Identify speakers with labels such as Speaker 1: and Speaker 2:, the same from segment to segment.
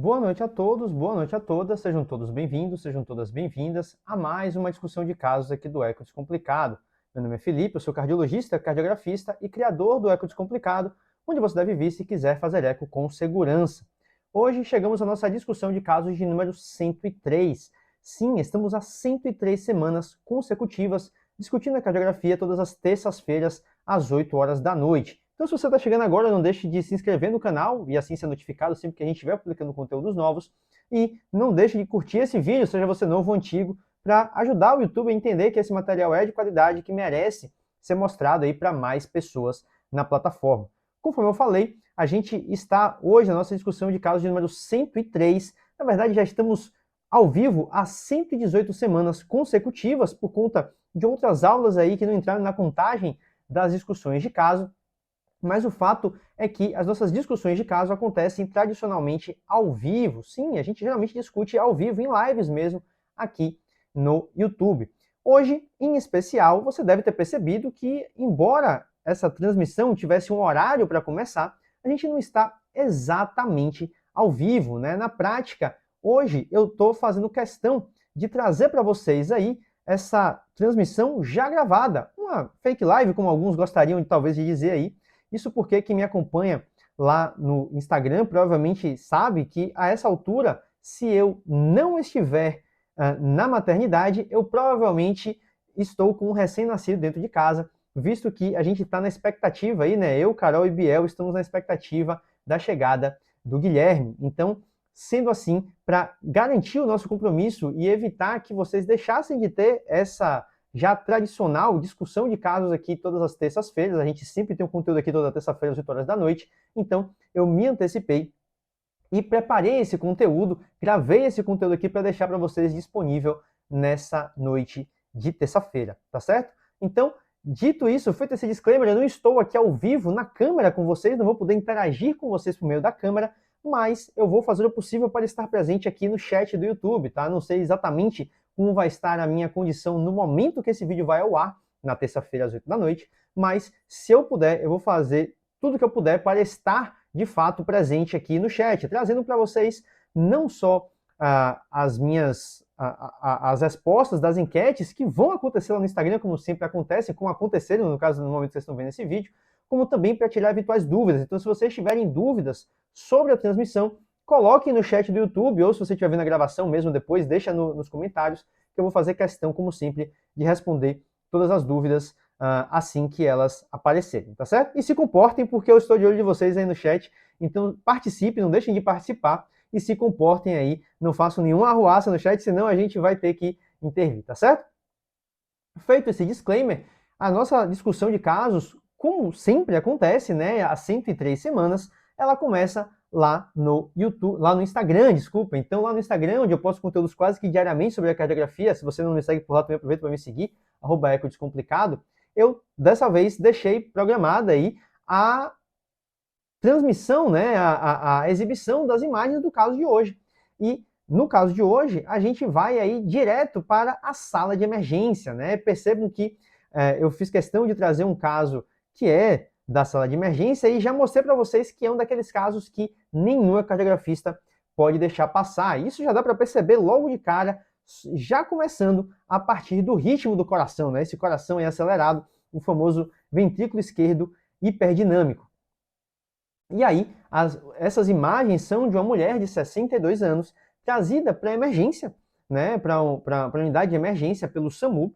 Speaker 1: Boa noite a todos, boa noite a todas, sejam todos bem-vindos, sejam todas bem-vindas a mais uma discussão de casos aqui do Eco Descomplicado. Meu nome é Felipe, eu sou cardiologista, cardiografista e criador do Eco Descomplicado, onde você deve vir se quiser fazer eco com segurança. Hoje chegamos à nossa discussão de casos de número 103. Sim, estamos há 103 semanas consecutivas discutindo a cardiografia todas as terças-feiras às 8 horas da noite. Então, se você está chegando agora, não deixe de se inscrever no canal e assim ser notificado sempre que a gente estiver publicando conteúdos novos. E não deixe de curtir esse vídeo, seja você novo ou antigo, para ajudar o YouTube a entender que esse material é de qualidade, que merece ser mostrado aí para mais pessoas na plataforma. Conforme eu falei, a gente está hoje na nossa discussão de casos de número 103. Na verdade, já estamos ao vivo há 118 semanas consecutivas por conta de outras aulas aí que não entraram na contagem das discussões de caso. Mas o fato é que as nossas discussões de caso acontecem tradicionalmente ao vivo. Sim, a gente geralmente discute ao vivo, em lives mesmo, aqui no YouTube. Hoje, em especial, você deve ter percebido que, embora essa transmissão tivesse um horário para começar, a gente não está exatamente ao vivo, né? Na prática, hoje eu estou fazendo questão de trazer para vocês aí essa transmissão já gravada, uma fake live, como alguns gostariam talvez de dizer aí. Isso porque quem me acompanha lá no Instagram provavelmente sabe que a essa altura, se eu não estiver na maternidade, eu provavelmente estou com um recém-nascido dentro de casa, visto que a gente está na expectativa aí, né? Eu, Carol e Biel estamos na expectativa da chegada do Guilherme. Então, sendo assim, para garantir o nosso compromisso e evitar que vocês deixassem de ter essa já tradicional discussão de casos aqui todas as terças-feiras. A gente sempre tem um conteúdo aqui toda terça-feira às 8 horas da noite. Então, eu me antecipei e preparei esse conteúdo, gravei esse conteúdo aqui para deixar para vocês disponível nessa noite de terça-feira, tá certo? Então, dito isso, feito esse disclaimer, eu não estou aqui ao vivo na câmera com vocês, não vou poder interagir com vocês por meio da câmera, mas eu vou fazer o possível para estar presente aqui no chat do YouTube, tá? Não sei exatamente como vai estar a minha condição no momento que esse vídeo vai ao ar, na terça-feira às 8 da noite, mas se eu puder, eu vou fazer tudo que eu puder para estar de fato presente aqui no chat, trazendo para vocês não só as respostas das enquetes que vão acontecer lá no Instagram, como sempre acontece, como aconteceram no caso no momento que vocês estão vendo esse vídeo, como também para tirar eventuais dúvidas. Então, se vocês tiverem dúvidas sobre a transmissão, coloquem no chat do YouTube, ou se você estiver vendo a gravação mesmo depois, deixa nos comentários, que eu vou fazer questão, como sempre, de responder todas as dúvidas assim que elas aparecerem, tá certo? E se comportem, porque eu estou de olho de vocês aí no chat, então participem, não deixem de participar, e se comportem aí, não façam nenhuma arruaça no chat, senão a gente vai ter que intervir, tá certo? Feito esse disclaimer, a nossa discussão de casos, como sempre acontece, né, há 103 semanas, ela começa lá no YouTube, lá no Instagram, desculpa. Então, lá no Instagram, onde eu posto conteúdos quase que diariamente sobre a cardiografia, se você não me segue por lá, também aproveita para me seguir, @ecodescomplicado, eu, dessa vez, deixei programada aí a transmissão, né, a exibição das imagens do caso de hoje. E no caso de hoje, a gente vai aí direto para a sala de emergência, né? Percebam que eu fiz questão de trazer um caso que é da sala de emergência e já mostrei para vocês que é um daqueles casos que nenhum cardiografista pode deixar passar. Isso já dá para perceber logo de cara, já começando a partir do ritmo do coração, né? Esse coração é acelerado, o famoso ventrículo esquerdo hiperdinâmico. E aí, essas imagens são de uma mulher de 62 anos, trazida para a emergência, né, para a unidade de emergência pelo SAMU,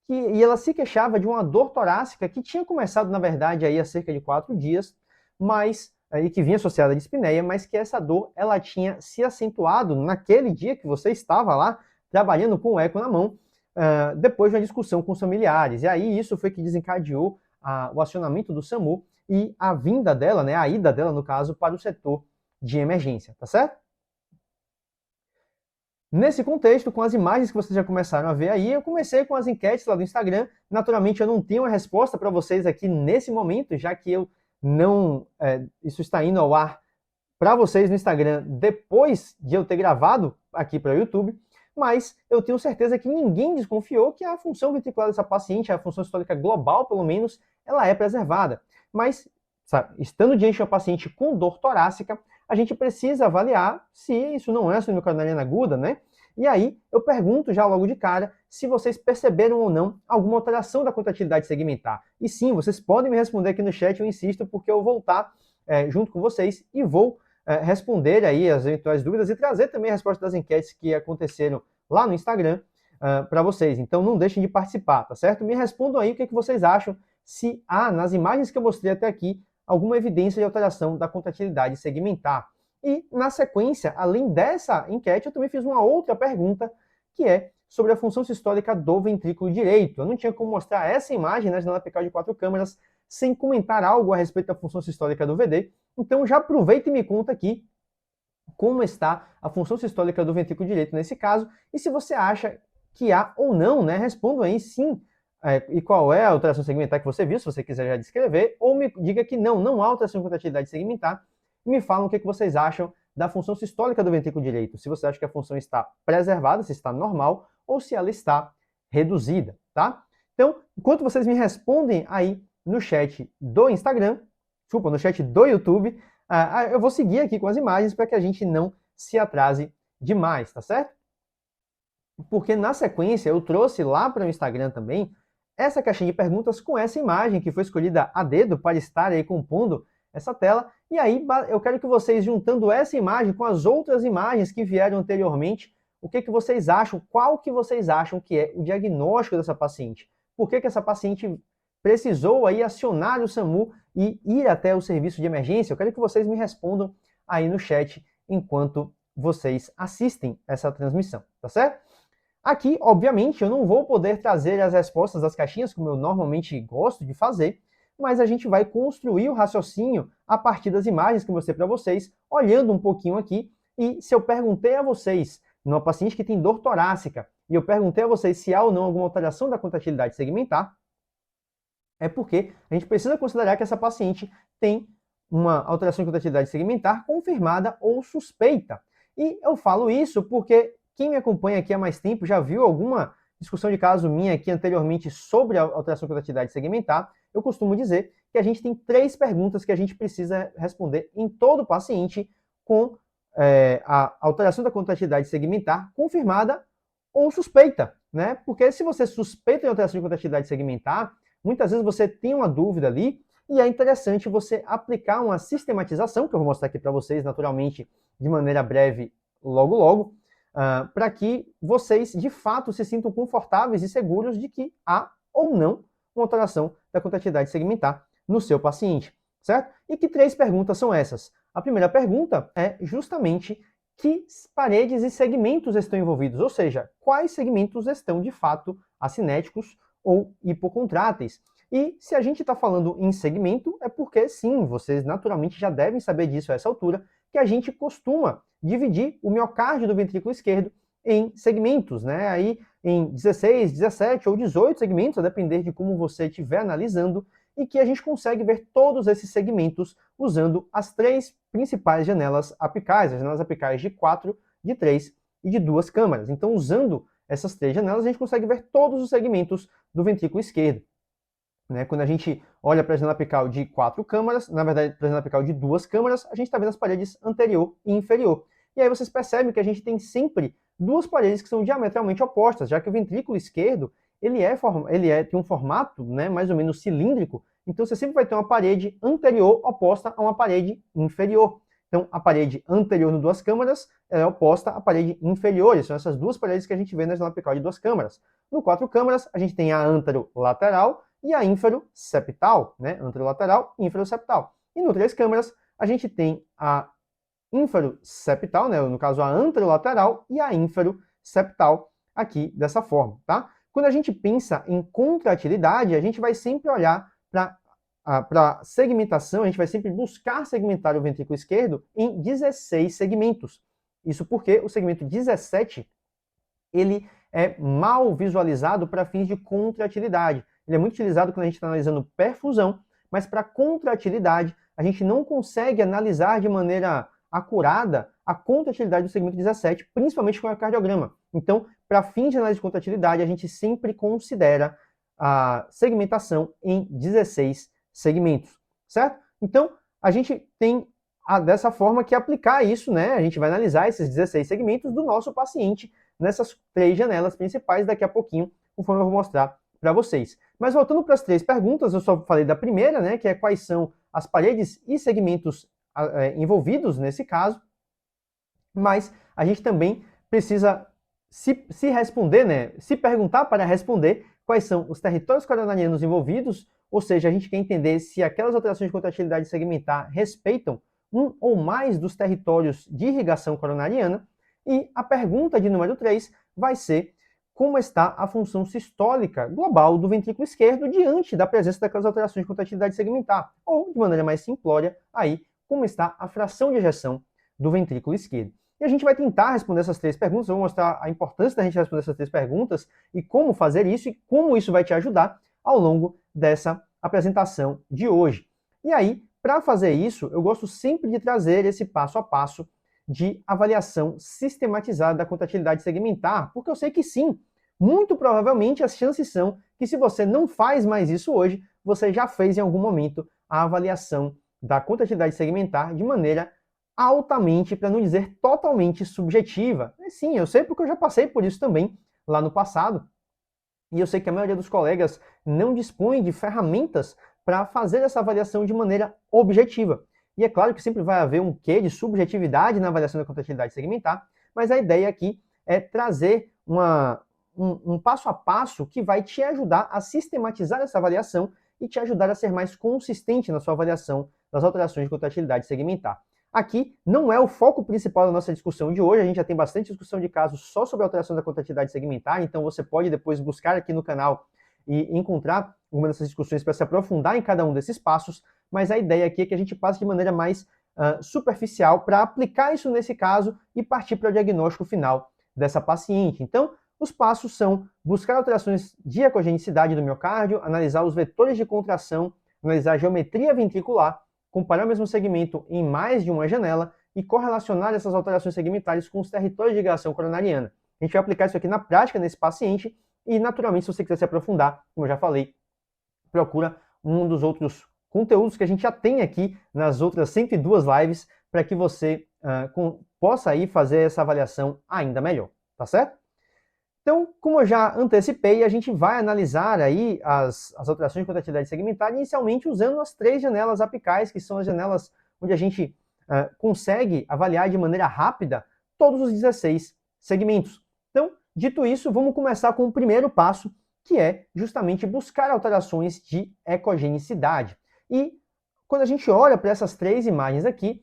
Speaker 1: e ela se queixava de uma dor torácica que tinha começado, na verdade, aí há cerca de 4 dias, mas e que vinha associada à dispneia, mas que essa dor ela tinha se acentuado naquele dia que você estava lá, trabalhando com o eco na mão, depois de uma discussão com os familiares. E aí isso foi que desencadeou o acionamento do SAMU e a vinda dela, né, a ida dela, no caso, para o setor de emergência, tá certo? Nesse contexto, com as imagens que vocês já começaram a ver aí, eu comecei com as enquetes lá do Instagram. Naturalmente, eu não tenho uma resposta para vocês aqui nesse momento, já que eu não... isso está indo ao ar para vocês no Instagram depois de eu ter gravado aqui para o YouTube, mas eu tenho certeza que ninguém desconfiou que a função ventricular dessa paciente, a função sistólica global, pelo menos, ela é preservada. Mas, sabe, estando diante de uma paciente com dor torácica, a gente precisa avaliar se isso não é síndrome coronariana aguda, né? E aí, eu pergunto já logo de cara se vocês perceberam ou não alguma alteração da contratilidade segmentar. E sim, vocês podem me responder aqui no chat, eu insisto, porque eu vou estar junto com vocês e vou responder aí as eventuais dúvidas e trazer também a resposta das enquetes que aconteceram lá no Instagram para vocês. Então, não deixem de participar, tá certo? Me respondam aí o que vocês acham, se há, nas imagens que eu mostrei até aqui, alguma evidência de alteração da contratilidade segmentar. E, na sequência, além dessa enquete, eu também fiz uma outra pergunta, que é sobre a função sistólica do ventrículo direito. Eu não tinha como mostrar essa imagem na janela apical de 4 câmeras sem comentar algo a respeito da função sistólica do VD. Então, já aproveita e me conta aqui como está a função sistólica do ventrículo direito nesse caso, e se você acha que há ou não, né? Responda aí sim, e qual é a alteração segmentar que você viu, se você quiser já descrever, ou me diga que não há alteração de contratilidade segmentar, e me falam o que vocês acham da função sistólica do ventrículo direito, se você acha que a função está preservada, se está normal, ou se ela está reduzida, tá? Então, enquanto vocês me respondem aí no chat do Instagram, desculpa, no chat do YouTube, eu vou seguir aqui com as imagens para que a gente não se atrase demais, tá certo? Porque na sequência eu trouxe lá para o Instagram também essa caixinha de perguntas com essa imagem que foi escolhida a dedo para estar aí compondo essa tela. E aí eu quero que vocês, juntando essa imagem com as outras imagens que vieram anteriormente, o que vocês acham, qual que vocês acham que é o diagnóstico dessa paciente? Por que essa paciente precisou aí acionar o SAMU e ir até o serviço de emergência? Eu quero que vocês me respondam aí no chat enquanto vocês assistem essa transmissão, tá certo? Aqui, obviamente, eu não vou poder trazer as respostas das caixinhas, como eu normalmente gosto de fazer, mas a gente vai construir o raciocínio a partir das imagens que eu mostrei para vocês, olhando um pouquinho aqui, e se eu perguntei a vocês, numa paciente que tem dor torácica, e eu perguntei a vocês se há ou não alguma alteração da contratilidade segmentar, é porque a gente precisa considerar que essa paciente tem uma alteração de contratilidade segmentar confirmada ou suspeita. E eu falo isso porque quem me acompanha aqui há mais tempo já viu alguma discussão de caso minha aqui anteriormente sobre a alteração de contratilidade segmentar. Eu costumo dizer que a gente tem 3 perguntas que a gente precisa responder em todo paciente com a alteração da contratilidade segmentar confirmada ou suspeita, né? Porque se você suspeita de alteração de contratilidade segmentar, muitas vezes você tem uma dúvida ali e é interessante você aplicar uma sistematização, que eu vou mostrar aqui para vocês naturalmente de maneira breve logo, para que vocês de fato se sintam confortáveis e seguros de que há ou não uma alteração da contratilidade segmentar no seu paciente, certo? E que 3 perguntas são essas? A primeira pergunta é justamente que paredes e segmentos estão envolvidos, ou seja, quais segmentos estão de fato acinéticos ou hipocontráteis. E se a gente está falando em segmento, é porque sim, vocês naturalmente já devem saber disso a essa altura, que a gente costuma dividir o miocárdio do ventrículo esquerdo em segmentos, né? Aí em 16, 17 ou 18 segmentos, a depender de como você estiver analisando, e que a gente consegue ver todos esses segmentos usando as 3 principais janelas apicais, as janelas apicais de 4, de 3 e de 2 câmaras. Então, usando essas 3 janelas, a gente consegue ver todos os segmentos do ventrículo esquerdo. Né? Quando a gente olha para a janela apical de 4 câmaras, na verdade, para a janela apical de 2 câmaras, a gente está vendo as paredes anterior e inferior. E aí vocês percebem que a gente tem sempre 2 paredes que são diametralmente opostas, já que o ventrículo esquerdo tem um formato, né, mais ou menos cilíndrico, então você sempre vai ter uma parede anterior oposta a uma parede inferior. Então, a parede anterior no 2 câmaras é oposta à parede inferior. São essas 2 paredes que a gente vê na janela apical de 2 câmaras. No 4 câmaras, a gente tem a anterolateral e a ínfero-septal, né? Anterolateral e ínfero-septal. E no 3 câmaras, a gente tem a ínfero-septal, né? No caso, a anterolateral e a ínfero-septal aqui dessa forma, tá? Quando a gente pensa em contratilidade, a gente vai sempre olhar para segmentação, a gente vai sempre buscar segmentar o ventrículo esquerdo em 16 segmentos. Isso porque o segmento 17, ele é mal visualizado para fins de contratilidade. Ele é muito utilizado quando a gente está analisando perfusão, mas para contratilidade, a gente não consegue analisar de maneira acurada a contratilidade do segmento 17, principalmente com o ecocardiograma. Então, para fins de análise de contratilidade, a gente sempre considera a segmentação em 16 segmentos, certo? Então, a gente tem dessa forma que aplicar isso, né? A gente vai analisar esses 16 segmentos do nosso paciente nessas 3 janelas principais daqui a pouquinho, conforme eu vou mostrar para vocês. Mas voltando para as 3 perguntas, eu só falei da primeira, né? Que é quais são as paredes e segmentos envolvidos nesse caso, mas a gente também precisa se responder, né? Se perguntar para responder quais são os territórios coronarianos envolvidos, ou seja, a gente quer entender se aquelas alterações de contratilidade segmentar respeitam um ou mais dos territórios de irrigação coronariana. E a pergunta de número 3 vai ser como está a função sistólica global do ventrículo esquerdo diante da presença daquelas alterações de contratilidade segmentar, ou, de maneira mais simplória, aí, como está a fração de ejeção do ventrículo esquerdo. E a gente vai tentar responder essas 3 perguntas, eu vou mostrar a importância da gente responder essas 3 perguntas e como fazer isso e como isso vai te ajudar ao longo dessa apresentação de hoje. E aí, para fazer isso, eu gosto sempre de trazer esse passo a passo de avaliação sistematizada da contratilidade segmentar, porque eu sei que sim, muito provavelmente as chances são que se você não faz mais isso hoje, você já fez em algum momento a avaliação da contratilidade segmentar de maneira altamente, para não dizer totalmente subjetiva. E sim, eu sei porque eu já passei por isso também lá no passado. E eu sei que a maioria dos colegas não dispõe de ferramentas para fazer essa avaliação de maneira objetiva. E é claro que sempre vai haver um quê de subjetividade na avaliação da contratilidade segmentar, mas a ideia aqui é trazer um passo a passo que vai te ajudar a sistematizar essa avaliação e te ajudar a ser mais consistente na sua avaliação das alterações de contratilidade segmentar. Aqui não é o foco principal da nossa discussão de hoje, a gente já tem bastante discussão de casos só sobre alteração da contratilidade segmentar, então você pode depois buscar aqui no canal e encontrar uma dessas discussões para se aprofundar em cada um desses passos, mas a ideia aqui é que a gente passe de maneira mais superficial para aplicar isso nesse caso e partir para o diagnóstico final dessa paciente. Então, os passos são buscar alterações de ecogenicidade do miocárdio, analisar os vetores de contração, analisar a geometria ventricular, comparar o mesmo segmento em mais de uma janela e correlacionar essas alterações segmentares com os territórios de irrigação coronariana. A gente vai aplicar isso aqui na prática nesse paciente e, naturalmente, se você quiser se aprofundar, como eu já falei, procura um dos outros conteúdos que a gente já tem aqui nas outras 102 lives para que você possa aí fazer essa avaliação ainda melhor, tá certo? Então, como eu já antecipei, a gente vai analisar aí as alterações de contratilidade segmentar, inicialmente usando as 3 janelas apicais, que são as janelas onde a gente consegue avaliar de maneira rápida todos os 16 segmentos. Então, dito isso, vamos começar com o primeiro passo, que é justamente buscar alterações de ecogenicidade. E quando a gente olha para essas 3 imagens aqui,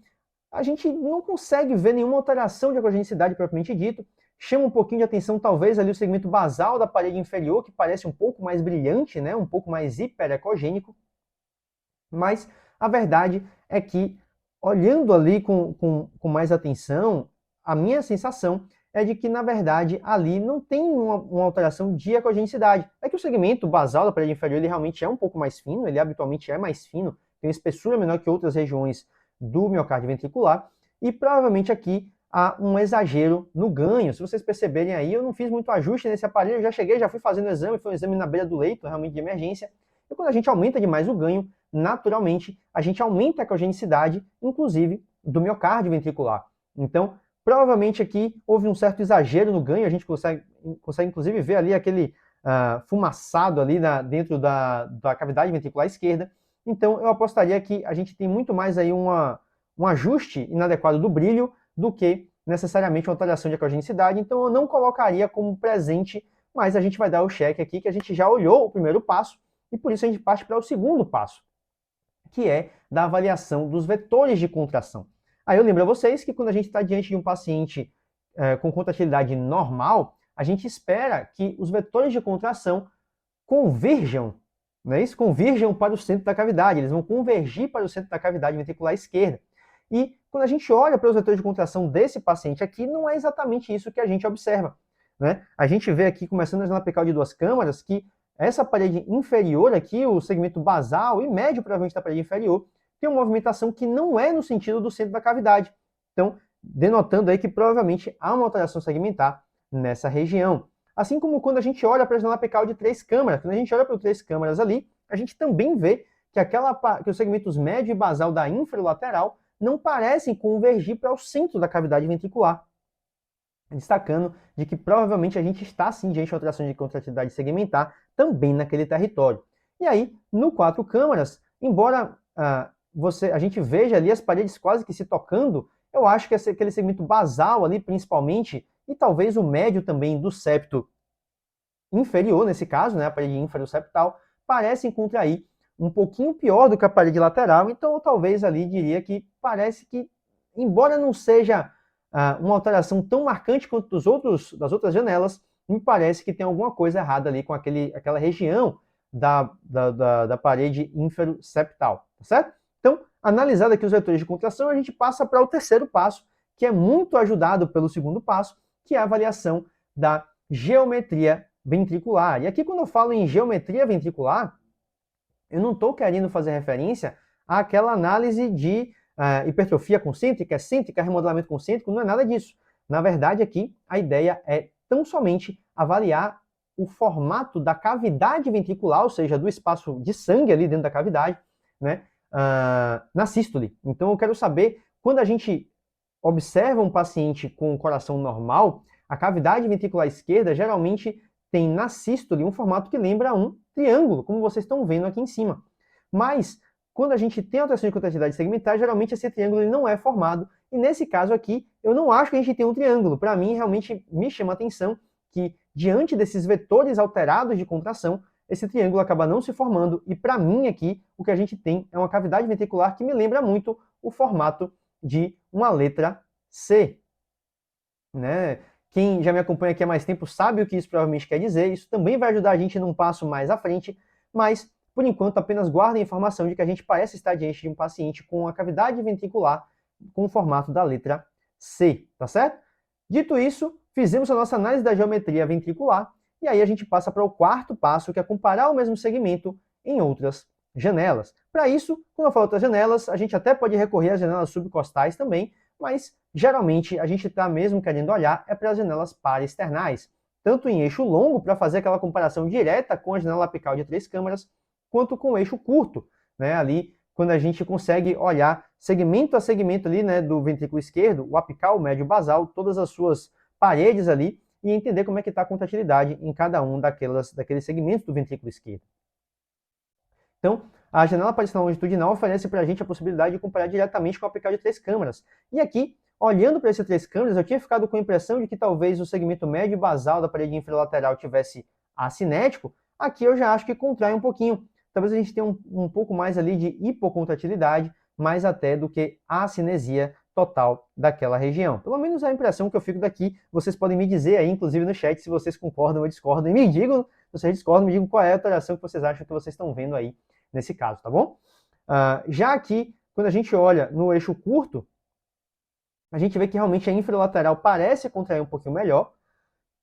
Speaker 1: a gente não consegue ver nenhuma alteração de ecogenicidade propriamente dito. Chama um pouquinho de atenção, talvez, ali o segmento basal da parede inferior, que parece um pouco mais brilhante, né? Um pouco mais hiperecogênico. Mas a verdade é que, olhando ali com mais atenção, a minha sensação é de que, na verdade, ali não tem uma alteração de ecogenicidade. É que o segmento basal da parede inferior ele realmente é um pouco mais fino, ele habitualmente é mais fino, tem uma espessura menor que outras regiões do miocárdio ventricular, e provavelmente aqui há um exagero no ganho. Se vocês perceberem aí, eu não fiz muito ajuste nesse aparelho, eu já fui fazendo o exame, foi um exame na beira do leito, realmente de emergência, e quando a gente aumenta demais o ganho, naturalmente, a gente aumenta a ecogenicidade, inclusive, do miocárdio ventricular. Então, provavelmente aqui houve um certo exagero no ganho, a gente consegue inclusive ver ali aquele fumaçado ali dentro da cavidade ventricular esquerda. Então, eu apostaria que a gente tem muito mais aí um ajuste inadequado do brilho do que necessariamente uma alteração de ecogenicidade. Então, eu não colocaria como presente, mas a gente vai dar o check aqui, que a gente já olhou o primeiro passo, e por isso a gente parte para o segundo passo, que é da avaliação dos vetores de contração. Aí eu lembro a vocês que quando a gente está diante de um paciente com contratilidade normal, a gente espera que os vetores de contração converjam, não é isso? Converjam para o centro da cavidade, eles vão convergir para o centro da cavidade ventricular esquerda. E quando a gente olha para os vetores de contração desse paciente aqui, não é exatamente isso que a gente observa, né? A gente vê aqui, começando na janela apical de 2 câmaras, que essa parede inferior aqui, o segmento basal e médio provavelmente da parede inferior, tem uma movimentação que não é no sentido do centro da cavidade. Então, denotando aí que provavelmente há uma alteração segmentar nessa região. Assim como quando a gente olha para a janela apical de 3 câmaras, quando a gente olha para 3 câmaras ali, a gente também vê que os segmentos médio e basal da infralateral não parecem convergir para o centro da cavidade ventricular, destacando de que provavelmente a gente está sim diante de alteração de contratividade segmentar também naquele território. E aí, no 4 câmaras, embora a gente veja ali as paredes quase que se tocando, eu acho que aquele segmento basal ali, principalmente, e talvez o médio também do septo inferior, nesse caso, né, a parede inferoseptal, parecem contrair um pouquinho pior do que a parede lateral, então eu talvez ali diria que parece que, embora não seja uma alteração tão marcante quanto das outras janelas, me parece que tem alguma coisa errada ali com aquela região da parede inferoseptal, tá certo? Então, analisado aqui os vetores de contração, a gente passa para o terceiro passo, que é muito ajudado pelo segundo passo, que é a avaliação da geometria ventricular. E aqui, quando eu falo em geometria ventricular, eu não estou querendo fazer referência àquela análise de hipertrofia concêntrica, excêntrica, remodelamento concêntrico, não é nada disso. Na verdade, aqui, a ideia é tão somente avaliar o formato da cavidade ventricular, ou seja, do espaço de sangue ali dentro da cavidade, né, na sístole. Então, eu quero saber, quando a gente observa um paciente com um coração normal, a cavidade ventricular esquerda geralmente tem na sístole um formato que lembra um triângulo, como vocês estão vendo aqui em cima. Mas, quando a gente tem alteração de contratividade segmentar, geralmente esse triângulo ele não é formado. E nesse caso aqui, eu não acho que a gente tem um triângulo. Para mim, realmente me chama a atenção que, diante desses vetores alterados de contração, esse triângulo acaba não se formando. E para mim aqui, o que a gente tem é uma cavidade ventricular que me lembra muito o formato de uma letra C. Né? Quem já me acompanha aqui há mais tempo sabe o que isso provavelmente quer dizer. Isso também vai ajudar a gente num passo mais à frente, mas, por enquanto, apenas guarda a informação de que a gente parece estar diante de um paciente com a cavidade ventricular com o formato da letra C, tá certo? Dito isso, fizemos a nossa análise da geometria ventricular, e aí a gente passa para o quarto passo, que é comparar o mesmo segmento em outras janelas. Para isso, quando eu falo outras janelas, a gente até pode recorrer às janelas subcostais também, mas geralmente a gente está mesmo querendo olhar é para as janelas paraesternais, tanto em eixo longo, para fazer aquela comparação direta com a janela apical de 3 câmaras, quanto com o eixo curto, né, ali quando a gente consegue olhar segmento a segmento ali, né, do ventrículo esquerdo, o apical, o médio, o basal, todas as suas paredes ali, e entender como é que está a contratilidade em cada um daqueles segmentos do ventrículo esquerdo. Então, a janela paraesternal longitudinal oferece para a gente a possibilidade de comparar diretamente com o apical de 3 câmaras. E aqui, olhando para esses 3 câmaras, eu tinha ficado com a impressão de que talvez o segmento médio e basal da parede infralateral tivesse acinético. Aqui eu já acho que contrai um pouquinho. Talvez a gente tenha um pouco mais ali de hipocontratilidade, mais até do que a acinesia total daquela região. Pelo menos é a impressão que eu fico daqui. Vocês podem me dizer aí, inclusive no chat, se vocês concordam ou discordam. E me digam, se vocês discordam, me digam qual é a alteração que vocês acham que vocês estão vendo aí nesse caso, tá bom? Já aqui, quando a gente olha no eixo curto, a gente vê que realmente a infralateral parece contrair um pouquinho melhor,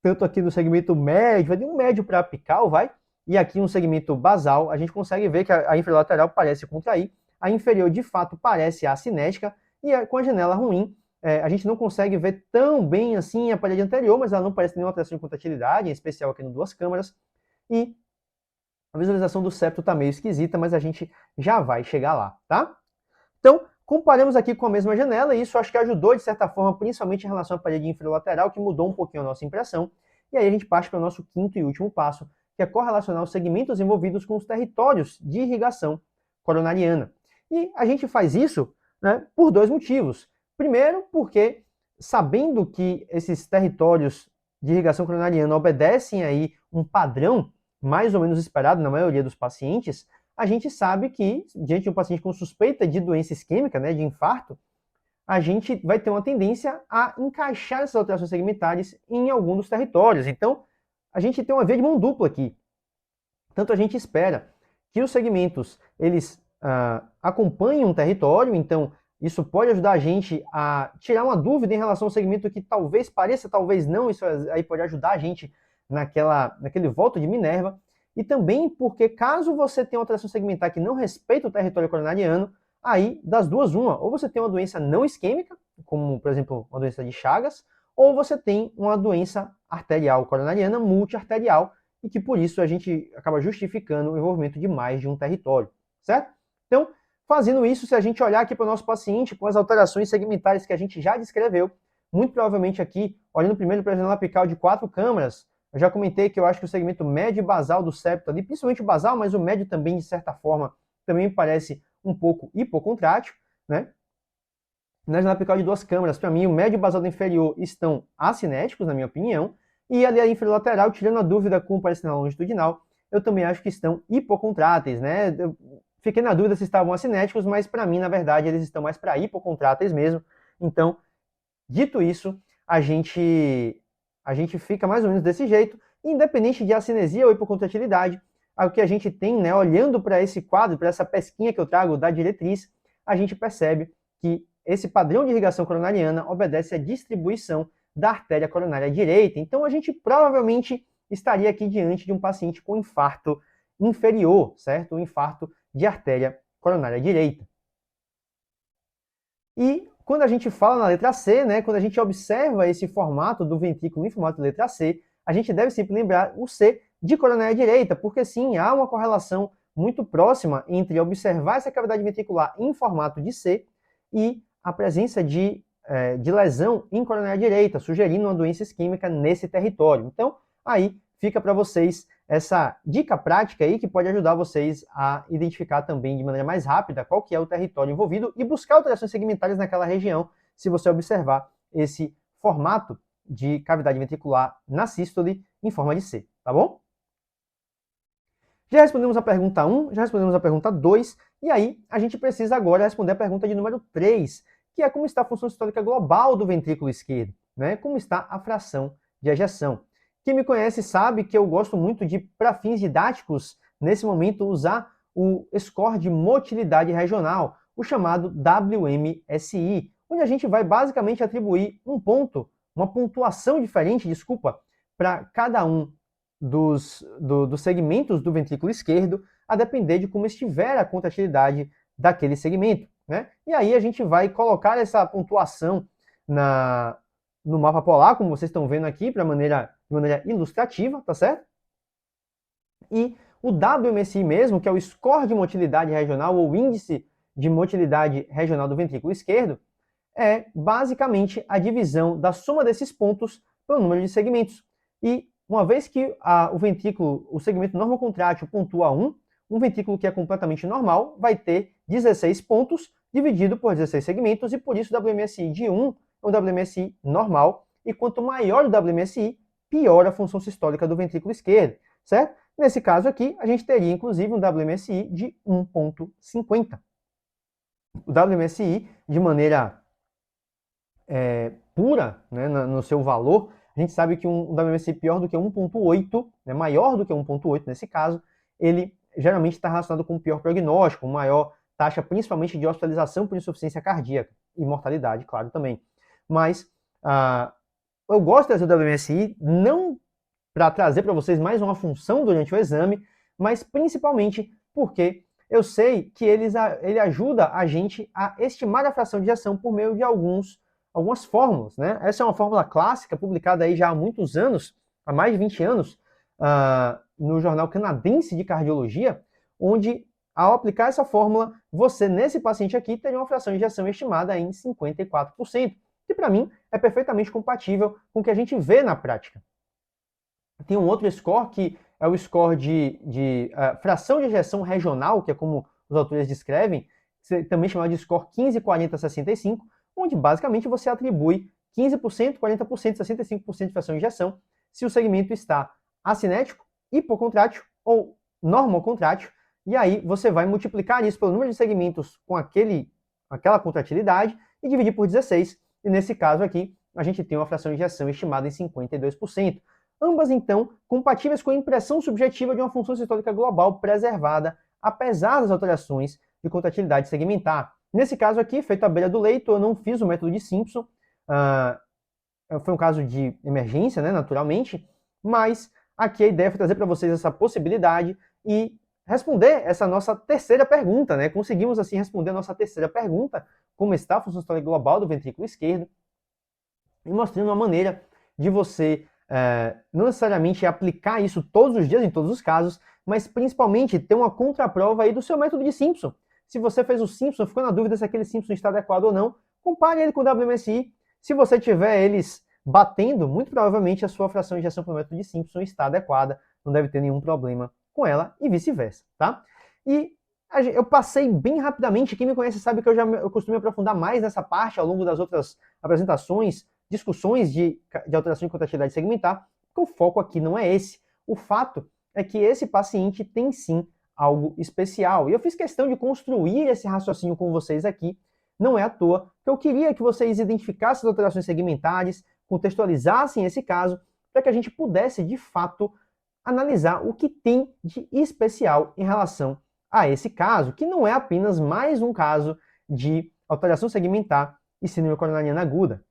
Speaker 1: tanto aqui no segmento médio, vai de um médio para apical, vai, e aqui no segmento basal, a gente consegue ver que a infralateral parece contrair, a inferior de fato parece acinética, e com a janela ruim, a gente não consegue ver tão bem assim a parede anterior, mas ela não parece nenhuma alteração de contratilidade, em especial aqui no 2 câmaras, e a visualização do septo está meio esquisita, mas a gente já vai chegar lá, tá? Então, comparamos aqui com a mesma janela, e isso acho que ajudou, de certa forma, principalmente em relação à parede inferior-lateral, que mudou um pouquinho a nossa impressão. E aí a gente parte para o nosso quinto e último passo, que é correlacionar os segmentos envolvidos com os territórios de irrigação coronariana. E a gente faz isso, né, por 2 motivos. Primeiro, porque sabendo que esses territórios de irrigação coronariana obedecem aí um padrão mais ou menos esperado na maioria dos pacientes, a gente sabe que, diante de um paciente com suspeita de doença isquêmica, né, de infarto, a gente vai ter uma tendência a encaixar essas alterações segmentares em algum dos territórios. Então, a gente tem uma via de mão dupla aqui. Tanto a gente espera que os segmentos, eles acompanhem um território, então isso pode ajudar a gente a tirar uma dúvida em relação ao segmento que talvez pareça, talvez não, isso aí pode ajudar a gente naquele voto de Minerva, e também porque caso você tenha uma alteração segmentar que não respeita o território coronariano, aí das duas uma, ou você tem uma doença não isquêmica, como por exemplo uma doença de Chagas, ou você tem uma doença arterial coronariana multiarterial, e que por isso a gente acaba justificando o envolvimento de mais de um território, certo? Então, fazendo isso, se a gente olhar aqui para o nosso paciente com as alterações segmentares que a gente já descreveu, muito provavelmente aqui, olhando primeiro para a janela apical de 4 câmaras, eu já comentei que eu acho que o segmento médio e basal do septo ali, principalmente o basal, mas o médio também, de certa forma, também me parece um pouco hipocontrátil, né? Na janela apical de 2 câmaras, para mim, o médio e o basal do inferior estão acinéticos, na minha opinião, e ali a inferior lateral, tirando a dúvida com o paracinal longitudinal, eu também acho que estão hipocontráteis, né? Eu fiquei na dúvida se estavam acinéticos, mas para mim, na verdade, eles estão mais para hipocontráteis mesmo. Então, dito isso, a gente fica mais ou menos desse jeito, independente de acinesia ou hipocontratilidade, o que a gente tem, né, olhando para esse quadro, para essa pesquinha que eu trago da diretriz, a gente percebe que esse padrão de irrigação coronariana obedece à distribuição da artéria coronária direita. Então, a gente provavelmente estaria aqui diante de um paciente com infarto inferior, certo? Um infarto de artéria coronária direita. E quando a gente fala na letra C, né, quando a gente observa esse formato do ventrículo em formato de letra C, a gente deve sempre lembrar o C de coronária direita, porque sim, há uma correlação muito próxima entre observar essa cavidade ventricular em formato de C e a presença de lesão em coronária direita, sugerindo uma doença isquêmica nesse território. Então, aí fica para vocês essa dica prática aí que pode ajudar vocês a identificar também de maneira mais rápida qual que é o território envolvido e buscar alterações segmentares naquela região, se você observar esse formato de cavidade ventricular na sístole em forma de C, tá bom? Já respondemos a pergunta 1, já respondemos a pergunta 2, e aí a gente precisa agora responder a pergunta de número 3, que é como está a função sistólica global do ventrículo esquerdo, né? Como está a fração de ejeção. Quem me conhece sabe que eu gosto muito de, para fins didáticos, nesse momento, usar o score de motilidade regional, o chamado WMSI, onde a gente vai basicamente atribuir um ponto, uma pontuação diferente, para cada um dos segmentos do ventrículo esquerdo, a depender de como estiver a contratilidade daquele segmento, né? E aí a gente vai colocar essa pontuação no mapa polar, como vocês estão vendo aqui, de maneira ilustrativa, tá certo? E o WMSI mesmo, que é o score de motilidade regional, ou índice de motilidade regional do ventrículo esquerdo, é basicamente a divisão da soma desses pontos pelo número de segmentos. E uma vez que o ventrículo, o segmento normocontrátil pontua 1, um ventrículo que é completamente normal vai ter 16 pontos dividido por 16 segmentos, e por isso o WMSI de 1 é um WMSI normal, e quanto maior o WMSI, pior a função sistólica do ventrículo esquerdo, certo? Nesse caso aqui, a gente teria inclusive um WMSI de 1,50. O WMSI, de maneira pura, né, no seu valor, a gente sabe que um WMSI pior do que 1,8, né, maior do que 1,8 nesse caso, ele geralmente está relacionado com um pior prognóstico, maior taxa principalmente de hospitalização por insuficiência cardíaca e mortalidade, claro, também. Mas eu gosto desse WMSI não para trazer para vocês mais uma função durante o exame, mas principalmente porque eu sei que ele ajuda a gente a estimar a fração de ejeção por meio de algumas fórmulas, né? Essa é uma fórmula clássica, publicada aí já há muitos anos, há mais de 20 anos, no Jornal Canadense de Cardiologia, onde, ao aplicar essa fórmula, você, nesse paciente aqui, teria uma fração de ejeção estimada em 54%, que para mim é perfeitamente compatível com o que a gente vê na prática. Tem um outro score que é o score de fração de ejeção regional, que é como os autores descrevem, também chamado de score 15, 40, 65, onde basicamente você atribui 15%, 40%, 65% de fração de ejeção se o segmento está acinético, hipocontrátil ou normocontrátil, e aí você vai multiplicar isso pelo número de segmentos com aquela contratilidade e dividir por 16, e nesse caso aqui a gente tem uma fração de ejeção estimada em 52%. Ambas, então, compatíveis com a impressão subjetiva de uma função sistólica global preservada, apesar das alterações de contratilidade segmentar. Nesse caso aqui, feito à beira do leito, eu não fiz o método de Simpson, foi um caso de emergência, né, naturalmente, mas aqui a ideia foi trazer para vocês essa possibilidade e responder essa nossa terceira pergunta, né? Conseguimos, assim, responder a nossa terceira pergunta, como está a função sistólica global do ventrículo esquerdo, e mostrando uma maneira de você não necessariamente aplicar isso todos os dias, em todos os casos, mas principalmente ter uma contraprova aí do seu método de Simpson. Se você fez o Simpson, ficou na dúvida se aquele Simpson está adequado ou não, compare ele com o WMSI. Se você tiver eles batendo, muito provavelmente a sua fração de injeção por metro de Simpson está adequada, não deve ter nenhum problema com ela e vice-versa, tá? E eu passei bem rapidamente, quem me conhece sabe que eu costumo me aprofundar mais nessa parte ao longo das outras apresentações, discussões de alteração de contratividade segmentar, porque o foco aqui não é esse. O fato é que esse paciente tem sim algo especial. E eu fiz questão de construir esse raciocínio com vocês aqui, não é à toa, que eu queria que vocês identificassem as alterações segmentares, contextualizassem esse caso, para que a gente pudesse, de fato, analisar o que tem de especial em relação a esse caso, que não é apenas mais um caso de alteração segmentar e síndrome coronariana aguda.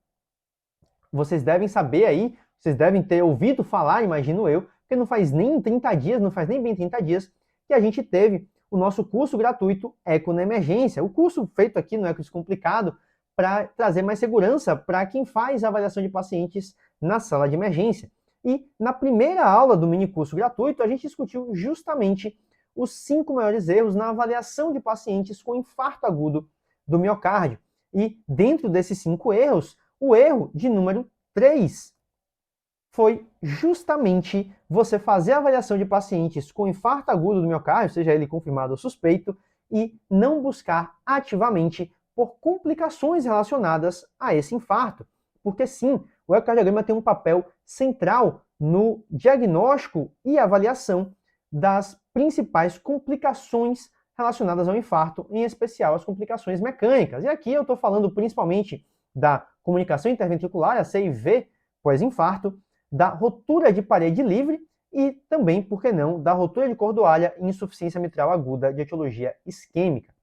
Speaker 1: Vocês devem saber aí, vocês devem ter ouvido falar, imagino eu, porque não faz nem 30 dias, não faz nem bem 30 dias, que a gente teve o nosso curso gratuito Eco na Emergência, o curso feito aqui no Eco Descomplicado para trazer mais segurança para quem faz a avaliação de pacientes na sala de emergência. E na primeira aula do mini curso gratuito, a gente discutiu justamente os 5 maiores erros na avaliação de pacientes com infarto agudo do miocárdio. E dentro desses 5 erros, o erro de número 3 foi justamente você fazer a avaliação de pacientes com infarto agudo do miocárdio, seja ele confirmado ou suspeito, e não buscar ativamente por complicações relacionadas a esse infarto. Porque sim, o ecocardiograma tem um papel central no diagnóstico e avaliação das principais complicações relacionadas ao infarto, em especial as complicações mecânicas. E aqui eu estou falando principalmente da comunicação interventricular, a CIV pós-infarto, da rotura de parede livre e também, por que não, da rotura de cordoalha e insuficiência mitral aguda de etiologia isquêmica.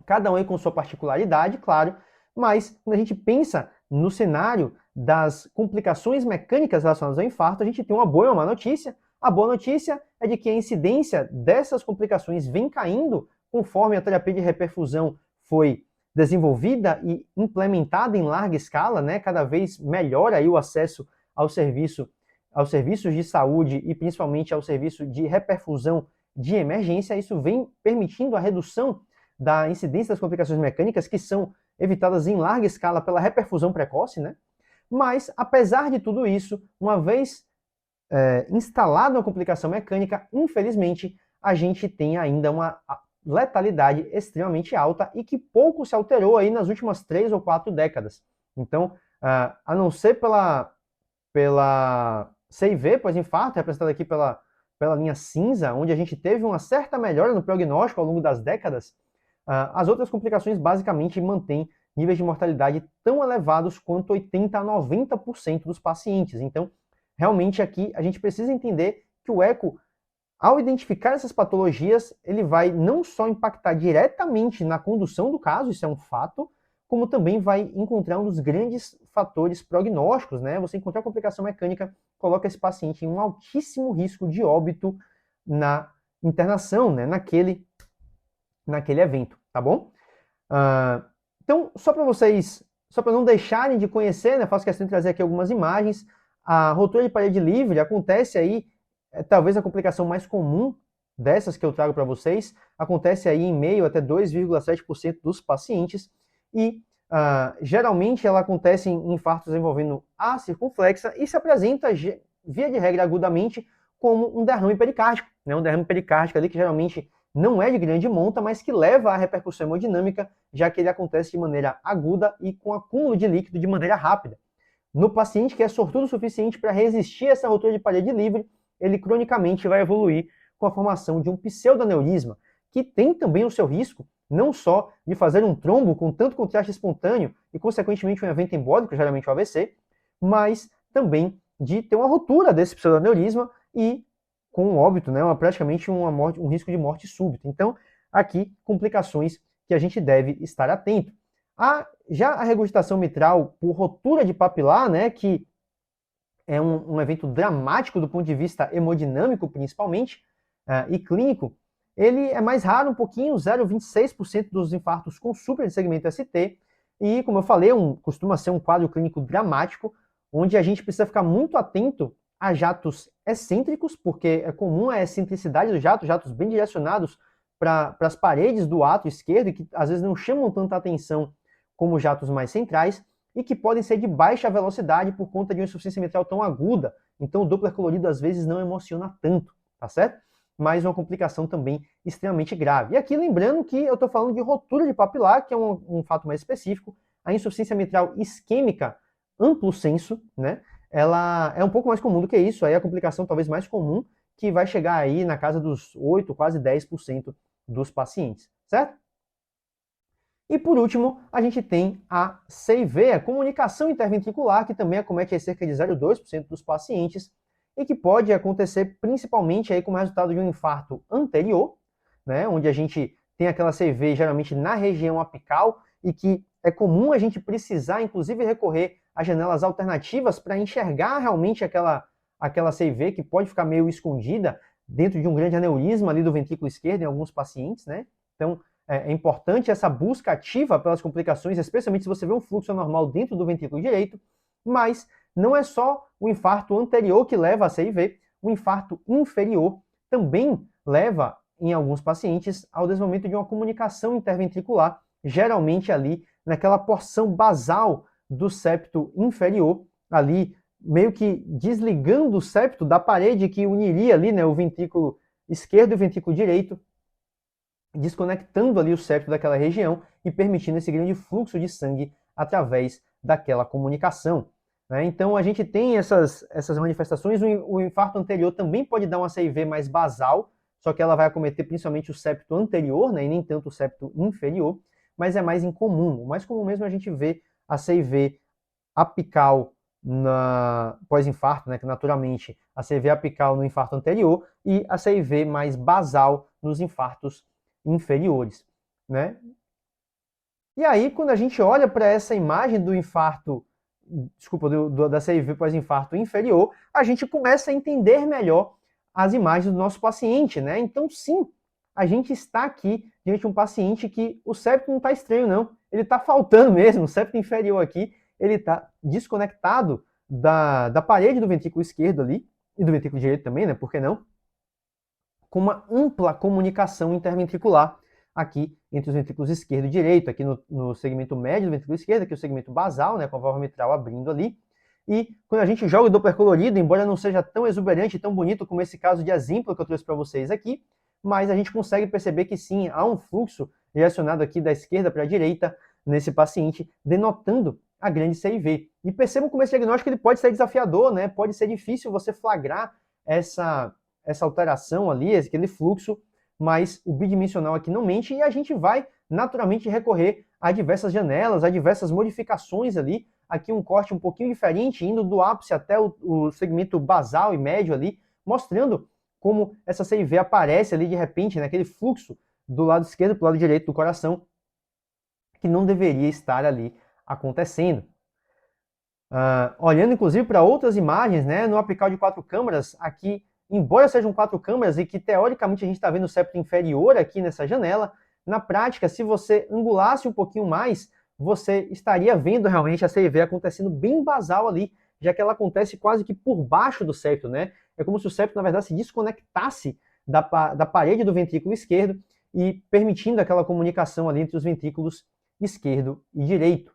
Speaker 1: Cada um aí com sua particularidade, claro, mas quando a gente pensa no cenário das complicações mecânicas relacionadas ao infarto, a gente tem uma boa e uma má notícia. A boa notícia é de que a incidência dessas complicações vem caindo conforme a terapia de reperfusão foi desenvolvida e implementada em larga escala, né? Cada vez melhor aí o acesso aos serviços de saúde e principalmente ao serviço de reperfusão de emergência. Isso vem permitindo a redução da incidência das complicações mecânicas, que são evitadas em larga escala pela reperfusão precoce, né? Mas, apesar de tudo isso, uma vez instalada uma complicação mecânica, infelizmente, a gente tem ainda uma letalidade extremamente alta e que pouco se alterou aí nas últimas 3 ou 4 décadas. Então, a não ser pela CIV pós-infarto, representada aqui pela linha cinza, onde a gente teve uma certa melhora no prognóstico ao longo das décadas, as outras complicações basicamente mantêm níveis de mortalidade tão elevados quanto 80% a 90% dos pacientes. Então, realmente aqui a gente precisa entender que o eco, ao identificar essas patologias, ele vai não só impactar diretamente na condução do caso, isso é um fato, como também vai encontrar um dos grandes fatores prognósticos, né? Você encontrar complicação mecânica coloca esse paciente em um altíssimo risco de óbito na internação, né? Naquele evento, tá bom? Então, só para não deixarem de conhecer, né? Faço questão de trazer aqui algumas imagens. A rotura de parede livre acontece aí, talvez a complicação mais comum dessas que eu trago para vocês, acontece aí em meio até 2,7% dos pacientes e geralmente ela acontece em infartos envolvendo a circunflexa e se apresenta, via de regra, agudamente como um derrame pericárdico, né? Um derrame pericárdico ali que geralmente não é de grande monta, mas que leva à repercussão hemodinâmica, já que ele acontece de maneira aguda e com acúmulo de líquido de maneira rápida. No paciente que é sortudo o suficiente para resistir a essa rotura de parede livre, ele cronicamente vai evoluir com a formação de um pseudoneurisma, que tem também o seu risco, não só de fazer um trombo com tanto contraste espontâneo e, consequentemente, um evento embólico, geralmente o AVC, mas também de ter uma rotura desse pseudoneurisma e com um óbito, né, praticamente um risco de morte súbita. Então, aqui, complicações que a gente deve estar atento. Já a regurgitação mitral por rotura de papilar, né, que é um evento dramático do ponto de vista hemodinâmico, principalmente, e clínico, ele é mais raro um pouquinho, 0,26% dos infartos com supra de segmento ST, e, como eu falei, costuma ser um quadro clínico dramático, onde a gente precisa ficar muito atento a jatos excêntricos, porque é comum a excentricidade do jato, jatos bem direcionados para as paredes do ato esquerdo, que às vezes não chamam tanta atenção como jatos mais centrais, e que podem ser de baixa velocidade por conta de uma insuficiência mitral tão aguda. Então o Doppler colorido às vezes não emociona tanto, tá certo? Mas uma complicação também extremamente grave. E aqui lembrando que eu estou falando de rotura de papilar, que é um fato mais específico. A insuficiência mitral isquêmica amplo senso, né? Ela é um pouco mais comum do que isso, aí a complicação talvez mais comum, que vai chegar aí na casa dos 8, quase 10% dos pacientes, certo? E por último, a gente tem a CIV, a comunicação interventricular, que também acomete cerca de 0,2% dos pacientes e que pode acontecer principalmente aí como resultado de um infarto anterior, né, onde a gente tem aquela CIV geralmente na região apical e que é comum a gente precisar, inclusive, recorrer a janelas alternativas para enxergar realmente aquela CIV que pode ficar meio escondida dentro de um grande aneurisma ali do ventrículo esquerdo em alguns pacientes, né? Então, é importante essa busca ativa pelas complicações, especialmente se você vê um fluxo anormal dentro do ventrículo direito, mas não é só o infarto anterior que leva a CIV, o infarto inferior também leva, em alguns pacientes, ao desenvolvimento de uma comunicação interventricular, geralmente ali naquela porção basal do septo inferior, ali meio que desligando o septo da parede que uniria ali, né, o ventrículo esquerdo e o ventrículo direito, desconectando ali o septo daquela região e permitindo esse grande fluxo de sangue através daquela comunicação. Né? Então a gente tem essas manifestações. O infarto anterior também pode dar uma CIV mais basal, só que ela vai acometer principalmente o septo anterior, né, e nem tanto o septo inferior, mas é mais incomum. O mais comum mesmo é a gente ver a CIV apical pós-infarto, né, que naturalmente a CIV apical no infarto anterior e a CIV mais basal nos infartos inferiores, né? E aí, quando a gente olha para essa imagem do infarto, desculpa, da CIV pós-infarto inferior, a gente começa a entender melhor as imagens do nosso paciente, né? Então, sim, a gente está aqui diante de um paciente que o septo não está estranho, não. Ele está faltando mesmo, o septo inferior aqui, ele está desconectado da parede do ventrículo esquerdo ali, e do ventrículo direito também, né? Por que não? Com uma ampla comunicação interventricular aqui entre os ventrículos esquerdo e direito, aqui no segmento médio do ventrículo esquerdo, aqui o segmento basal, né, com a válvula mitral abrindo ali. E quando a gente joga o Doppler colorido, embora não seja tão exuberante e tão bonito como esse caso de exemplo que eu trouxe para vocês aqui, mas a gente consegue perceber que sim, há um fluxo direcionado aqui da esquerda para a direita nesse paciente, denotando a grande CIV. E percebam como esse diagnóstico ele pode ser desafiador, né? Pode ser difícil você flagrar essa alteração ali, aquele fluxo, mas o bidimensional aqui não mente e a gente vai naturalmente recorrer a diversas janelas, a diversas modificações ali. Aqui um corte um pouquinho diferente, indo do ápice até o segmento basal e médio ali, mostrando como essa CIV aparece ali de repente, naquele fluxo do lado esquerdo para o lado direito do coração, que não deveria estar ali acontecendo. Olhando inclusive para outras imagens, né, no apical de 4 câmaras, aqui, embora sejam 4 câmaras e que teoricamente a gente está vendo o septo inferior aqui nessa janela, na prática, se você angulasse um pouquinho mais, você estaria vendo realmente a CIV acontecendo bem basal ali, já que ela acontece quase que por baixo do septo, né? É como se o septo, na verdade, se desconectasse da parede do ventrículo esquerdo e permitindo aquela comunicação ali entre os ventrículos esquerdo e direito.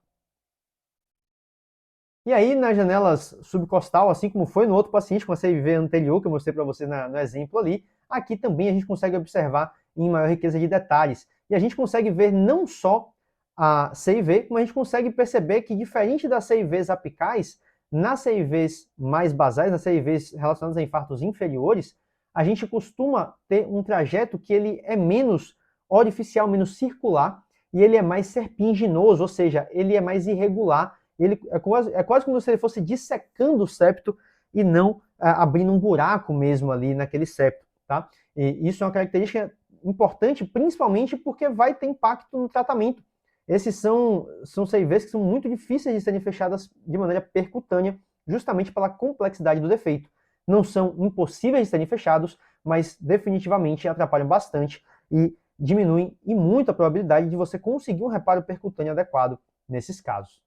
Speaker 1: E aí, nas janelas subcostal, assim como foi no outro paciente com a CIV anterior, que eu mostrei para você no exemplo ali, aqui também a gente consegue observar em maior riqueza de detalhes. E a gente consegue ver não só a CIV, como a gente consegue perceber que, diferente das CIVs apicais, nas CIVs mais basais, nas CIVs relacionadas a infartos inferiores, a gente costuma ter um trajeto que ele é menos orificial, menos circular, e ele é mais serpinginoso, ou seja, ele é mais irregular. Ele é quase como se ele fosse dissecando o septo e não abrindo um buraco mesmo ali naquele septo, tá? E isso é uma característica importante, principalmente porque vai ter impacto no tratamento. Esses são CIVs que são muito difíceis de serem fechadas de maneira percutânea, justamente pela complexidade do defeito. Não são impossíveis de serem fechados, mas definitivamente atrapalham bastante e diminuem e muito a probabilidade de você conseguir um reparo percutâneo adequado nesses casos.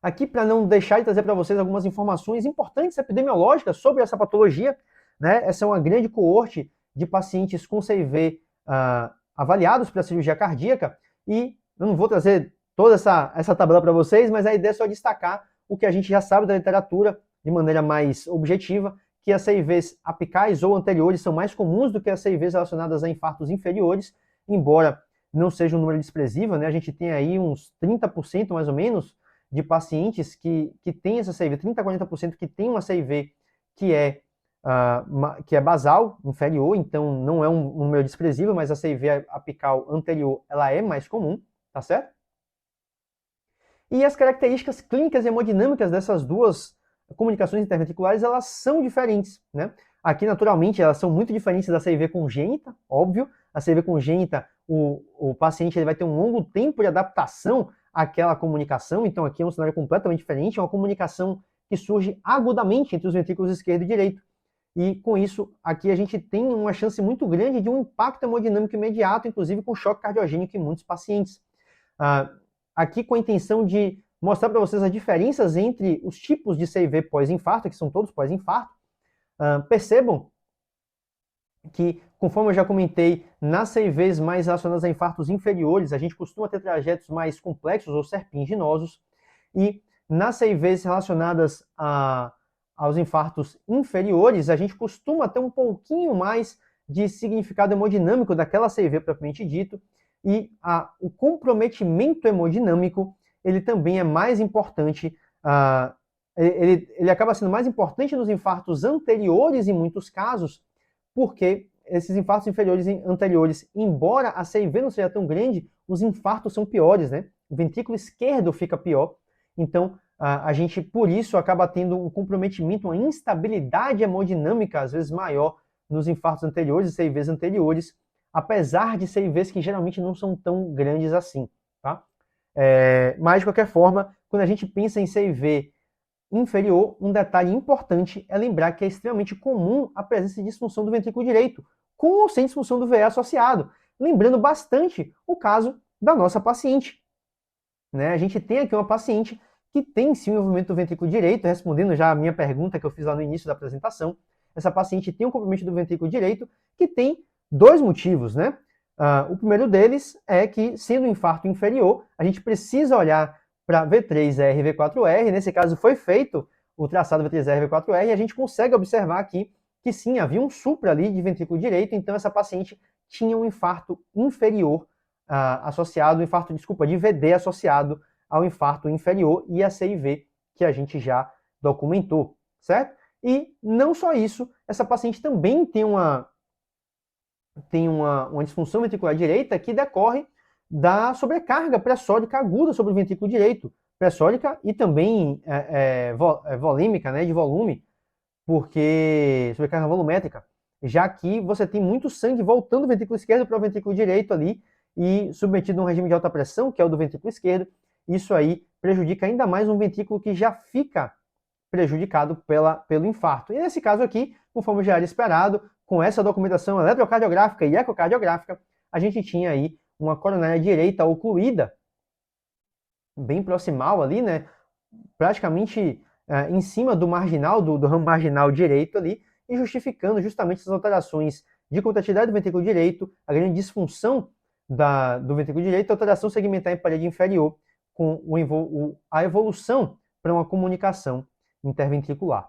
Speaker 1: Aqui, para não deixar de trazer para vocês algumas informações importantes epidemiológicas sobre essa patologia, né? Essa é uma grande coorte de pacientes com CIV avaliados para cirurgia cardíaca, e eu não vou trazer toda essa tabela para vocês, mas a ideia é só destacar o que a gente já sabe da literatura de maneira mais objetiva, que as CIVs apicais ou anteriores são mais comuns do que as CIVs relacionadas a infartos inferiores, embora não seja um número desprezível, né? A gente tem aí uns 30% mais ou menos de pacientes que têm essa CIV, 30% a 40% que tem uma CIV que é basal, inferior, então não é um número desprezível, mas a CIV apical anterior ela é mais comum, tá certo? E as características clínicas e hemodinâmicas dessas duas comunicações interventriculares, elas são diferentes, né? Aqui, naturalmente, elas são muito diferentes da CIV congênita, óbvio. A CIV congênita, o paciente ele vai ter um longo tempo de adaptação àquela comunicação, então aqui é um cenário completamente diferente, é uma comunicação que surge agudamente entre os ventrículos esquerdo e direito. E com isso, aqui a gente tem uma chance muito grande de um impacto hemodinâmico imediato, inclusive com choque cardiogênico em muitos pacientes. Aqui com a intenção de mostrar para vocês as diferenças entre os tipos de CIV pós-infarto, que são todos pós-infarto. Percebam que, conforme eu já comentei, nas CIVs mais relacionadas a infartos inferiores, a gente costuma ter trajetos mais complexos ou serpinginosos, e nas CIVs relacionadas aos infartos inferiores, a gente costuma ter um pouquinho mais de significado hemodinâmico daquela CIV propriamente dito, e o comprometimento hemodinâmico, ele também é mais importante, ele acaba sendo mais importante nos infartos anteriores em muitos casos, porque esses infartos inferiores anteriores, embora a CIV não seja tão grande, os infartos são piores, né? O ventrículo esquerdo fica pior, então a gente, por isso, acaba tendo um comprometimento, uma instabilidade hemodinâmica, às vezes maior, nos infartos anteriores e CIVs anteriores, apesar de CIVs que geralmente não são tão grandes assim, tá? Mas, de qualquer forma, quando a gente pensa em CIV inferior, um detalhe importante é lembrar que é extremamente comum a presença de disfunção do ventrículo direito, com ou sem disfunção do VE associado. Lembrando bastante o caso da nossa paciente, né? A gente tem aqui uma paciente que tem sim o envolvimento do ventrículo direito, respondendo já a minha pergunta que eu fiz lá no início da apresentação. Essa paciente tem um comprometimento do ventrículo direito que tem dois motivos, né? O primeiro deles é que, sendo um infarto inferior, a gente precisa olhar para V3R e V4R. Nesse caso, foi feito o traçado V3R e V4R e a gente consegue observar aqui que sim, havia um supra ali de ventrículo direito, então essa paciente tinha um infarto inferior associado, de VD associado ao infarto inferior e a CIV que a gente já documentou, certo? E não só isso, essa paciente também tem uma disfunção ventricular direita que decorre da sobrecarga pressórica aguda sobre o ventrículo direito, pressórica e também volêmica, né, de volume, porque sobrecarga volumétrica, já que você tem muito sangue voltando do ventrículo esquerdo para o ventrículo direito ali e submetido a um regime de alta pressão, que é o do ventrículo esquerdo, isso aí prejudica ainda mais um ventrículo que já fica prejudicado pelo infarto. E nesse caso aqui, conforme já era esperado, com essa documentação eletrocardiográfica e ecocardiográfica, a gente tinha aí uma coronária direita ocluída, bem proximal ali, né? Praticamente em cima do marginal, do ramo marginal direito ali, e justificando justamente essas alterações de contratividade do ventrículo direito, a grande disfunção do ventrículo direito, a alteração segmentar em parede inferior, com a evolução para uma comunicação interventricular.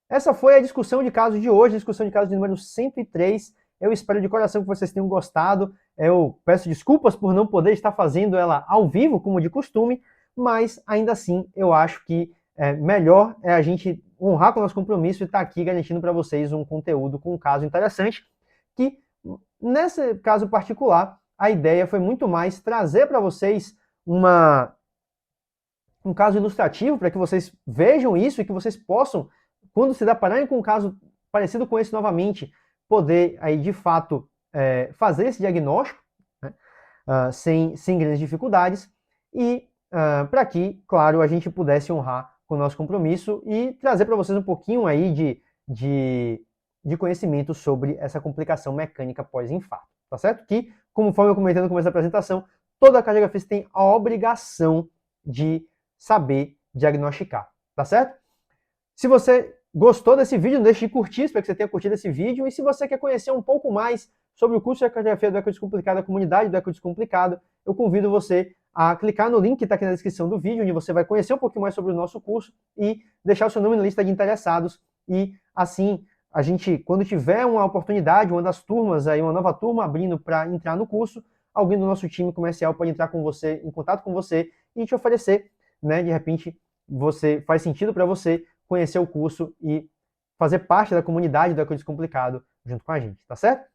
Speaker 1: Essa foi a discussão de caso de hoje, a discussão de caso de número 103. Eu espero de coração que vocês tenham gostado. Eu peço desculpas por não poder estar fazendo ela ao vivo, como de costume, mas ainda assim eu acho que melhor é a gente honrar com o nosso compromisso e estar aqui garantindo para vocês um conteúdo com um caso interessante, que nesse caso particular, a ideia foi muito mais trazer para vocês um caso ilustrativo, para que vocês vejam isso e que vocês possam, quando se depararem com um caso parecido com esse novamente, poder aí de fato fazer esse diagnóstico, né, sem grandes dificuldades, e para que, claro, a gente pudesse honrar com o nosso compromisso e trazer para vocês um pouquinho aí de conhecimento sobre essa complicação mecânica pós-infarto, tá certo? Que, conforme eu comentei no começo da apresentação, toda cardiografista tem a obrigação de saber diagnosticar, tá certo? Se você gostou desse vídeo, não deixe de curtir, espero que você tenha curtido esse vídeo, e se você quer conhecer um pouco mais sobre o curso de cartografia do Eco Descomplicado, a comunidade do Eco Descomplicado, eu convido você a clicar no link que está aqui na descrição do vídeo, onde você vai conhecer um pouquinho mais sobre o nosso curso e deixar o seu nome na lista de interessados. E assim, a gente, quando tiver uma oportunidade, uma das turmas, aí, uma nova turma abrindo para entrar no curso, alguém do nosso time comercial pode entrar com você, em contato com você e te oferecer, né, de repente, faz sentido para você conhecer o curso e fazer parte da comunidade do Eco Descomplicado junto com a gente, tá certo?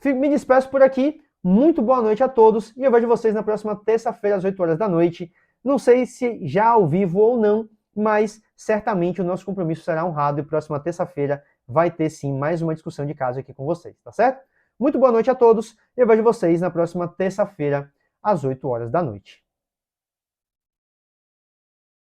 Speaker 1: Me despeço por aqui, muito boa noite a todos e eu vejo vocês na próxima terça-feira às 8 horas da noite. Não sei se já ao vivo ou não, mas certamente o nosso compromisso será honrado e próxima terça-feira vai ter sim mais uma discussão de caso aqui com vocês, tá certo? Muito boa noite a todos e eu vejo vocês na próxima terça-feira às 8 horas da noite.